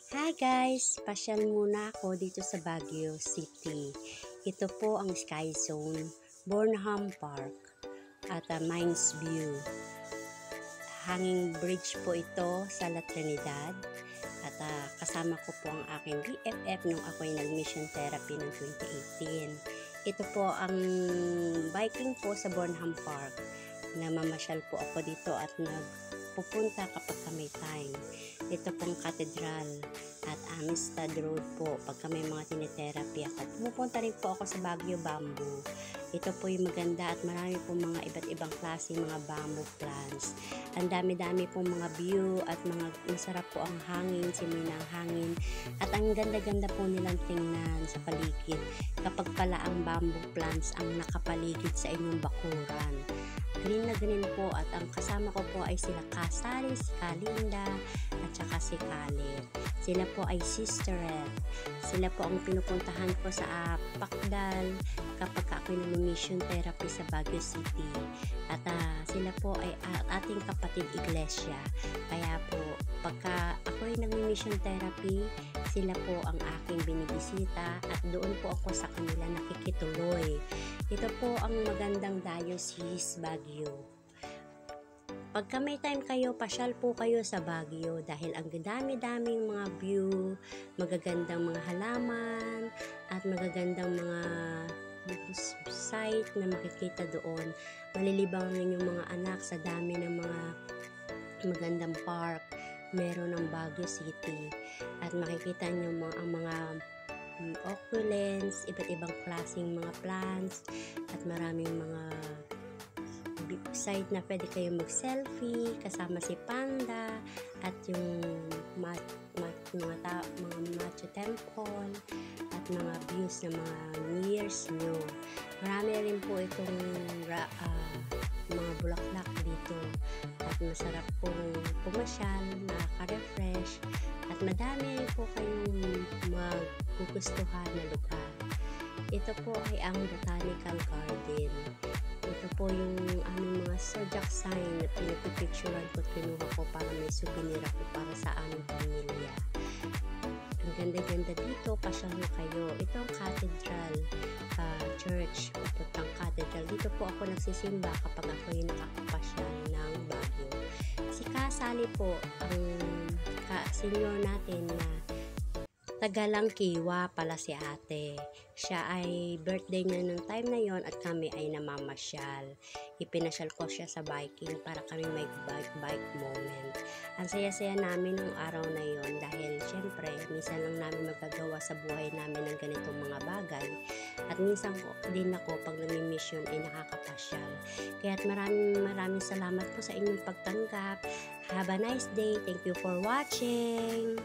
Hi guys! Pasyal muna ako dito sa Baguio City. Ito po ang Sky Zone, Burnham Park at Mines View. Hanging bridge po ito sa La Trinidad at kasama ko po ang aking BFF nung ako'y nag-mission therapy noong 2018. Ito po ang biking po sa Burnham Park. Namamasyal po ako dito at nagpupunta kapag may time. Ito pong cathedral at Amistad Road po pagka may mga tinitherapy ako. Pumupunta rin po ako sa Baguio Bamboo. Ito po yung maganda at marami po mga iba't ibang klase mga bamboo plants. Ang dami-dami po mga view at mga masarap po ang hangin, simoy ng hangin at ang ganda-ganda po nilang tingnan sa paligid kapag pala ang bamboo plants ang nakapaligid sa inyong bakuran. Green na green po at ang kasama ko po ay sila Kasari, si Kalinda at saka si Kaleb. Sila po ay sisterette. Sila po ang pinupuntahan ko sa Pakdal kapag ako'y nag-mission therapy sa Baguio City. At sila po ay ating kapatid iglesia. Kaya po pagka ako'y nag-mission therapy, sila po ang aking binibisita at doon po ako sa kanila nakikituloy. Ito po ang magandang diocese Baguio. Pagka may time kayo, pasyal po kayo sa Baguio dahil ang dami-daming mga view, magagandang mga halaman at magagandang mga site na makikita doon. Malilibang ninyong mga anak sa dami ng mga magandang park meron ng Baguio City at makikita nyo ang mga opulence, iba't ibang klaseng mga plants at maraming mga site na pwede kayo mag-selfie kasama si Panda at yung mga Machu Temple at mga views ng mga New Year's nyo. Marami rin po itong mga bulaklak dito at masarap pong pumasyal, nakaka-refresh at madami rin po kayong magugustuhan na lugar. Ito po ay ang Botanical Garden. Ito po yung aming mga zodiac sign na pinapipicturean ko at kinuha ko para may souvenir ako para sa aming pamilya. Ang ganda-ganda dito, pasyal na kayo. Ito ang Cathedral Church, papuntang Cathedral. Dito po ako nagsisimba kapag ako yung nakakapasyal ng Baguio. Si Kasali po, ang senior natin na Tagalangkiwa pala si ate. Siya ay birthday niya nung time na yon at kami ay namamasyal. Ipinasyal ko siya sa biking para kami may bike moment. Ang saya-saya namin nung araw na yon dahil syempre minsan lang namin magagawa sa buhay namin ng ganitong mga bagay. At minsan din ako pag nami-mission ay nakakapasyal. Kaya't maraming salamat po sa inyong pagtanggap. Have a nice day. Thank you for watching.